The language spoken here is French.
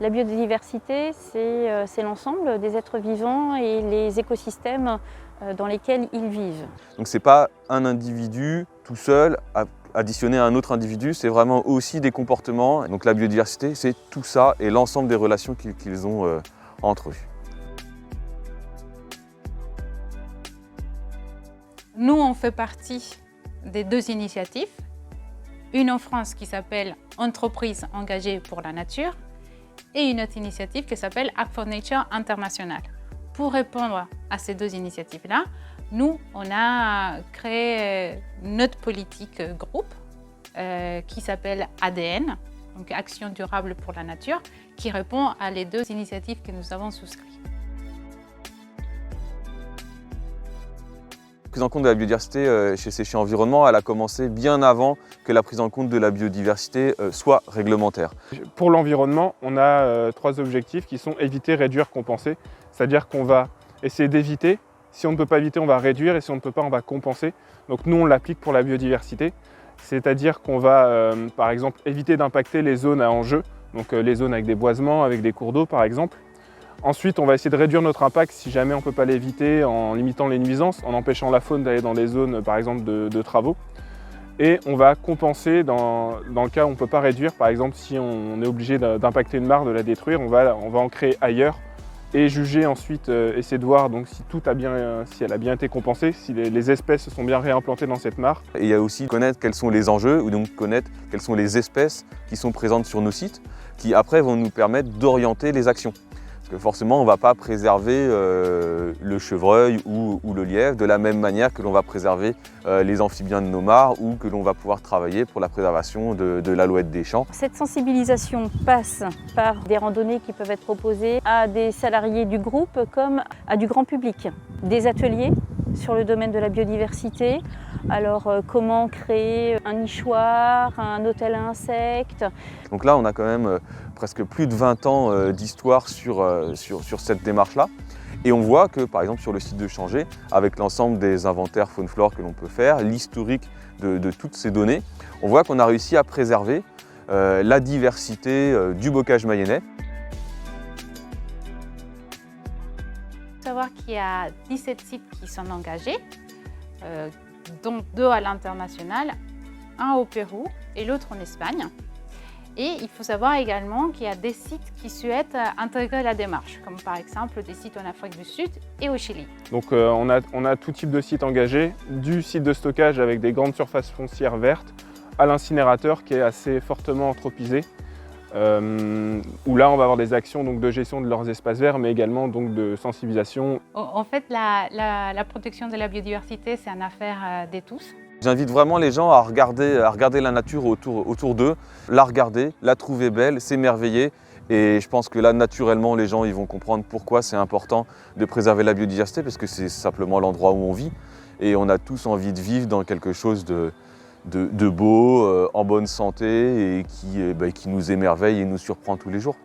La biodiversité, c'est l'ensemble des êtres vivants et les écosystèmes dans lesquels ils vivent. Donc ce n'est pas un individu tout seul additionné à un autre individu, c'est vraiment aussi des comportements. Donc la biodiversité, c'est tout ça et l'ensemble des relations qu'ils ont entre eux. Nous, on fait partie des deux initiatives. Une en France qui s'appelle Entreprises engagées pour la nature et une autre initiative qui s'appelle Act for Nature International. Pour répondre à ces deux initiatives-là, nous, on a créé notre politique groupe qui s'appelle ADN, donc Action durable pour la nature, qui répond à les deux initiatives que nous avons souscrites. La prise en compte de la biodiversité chez Séché Environnement, elle a commencé bien avant que la prise en compte de la biodiversité soit réglementaire. Pour l'environnement, on a 3 objectifs qui sont éviter, réduire, compenser. C'est-à-dire qu'on va essayer d'éviter. Si on ne peut pas éviter, on va réduire et si on ne peut pas, on va compenser. Donc nous, on l'applique pour la biodiversité. C'est-à-dire qu'on va, par exemple, éviter d'impacter les zones à enjeu, donc les zones avec des boisements, avec des cours d'eau, par exemple. Ensuite, on va essayer de réduire notre impact si jamais on ne peut pas l'éviter en limitant les nuisances, en empêchant la faune d'aller dans les zones, par exemple, de travaux. Et on va compenser dans le cas où on ne peut pas réduire. Par exemple, si on est obligé d'impacter une mare, de la détruire, on va en créer ailleurs et juger ensuite, essayer de voir donc, si elle a bien été compensée, si les espèces se sont bien réimplantées dans cette mare. Et il y a aussi connaître quels sont les enjeux ou donc connaître quelles sont les espèces qui sont présentes sur nos sites qui après vont nous permettre d'orienter les actions. Parce que forcément, on ne va pas préserver le chevreuil ou le lièvre de la même manière que l'on va préserver les amphibiens de nos mares ou que l'on va pouvoir travailler pour la préservation de l'alouette des champs. Cette sensibilisation passe par des randonnées qui peuvent être proposées à des salariés du groupe comme à du grand public. Des ateliers sur le domaine de la biodiversité. Alors comment créer un nichoir, un hôtel à insectes. Donc là, on a quand même presque plus de 20 ans d'histoire sur cette démarche-là. Et on voit que, par exemple, sur le site de Changé, avec l'ensemble des inventaires faune-flore que l'on peut faire, l'historique de toutes ces données, on voit qu'on a réussi à préserver la diversité du bocage mayennais. Il faut savoir qu'il y a 17 sites qui sont engagés, dont 2 à l'international, un au Pérou et l'autre en Espagne. Et il faut savoir également qu'il y a des sites qui souhaitent intégrer la démarche, comme par exemple des sites en Afrique du Sud et au Chili. Donc on a tout type de sites engagés, du site de stockage avec des grandes surfaces foncières vertes, à l'incinérateur qui est assez fortement anthropisé, où là on va avoir des actions donc, de gestion de leurs espaces verts, mais également donc, de sensibilisation. En fait, la protection de la biodiversité, c'est une affaire de tous. J'invite vraiment les gens à regarder la nature autour d'eux, la regarder, la trouver belle, s'émerveiller. Et je pense que là, naturellement, les gens ils vont comprendre pourquoi c'est important de préserver la biodiversité, parce que c'est simplement l'endroit où on vit. Et on a tous envie de vivre dans quelque chose de beau, en bonne santé et qui nous émerveille et nous surprend tous les jours.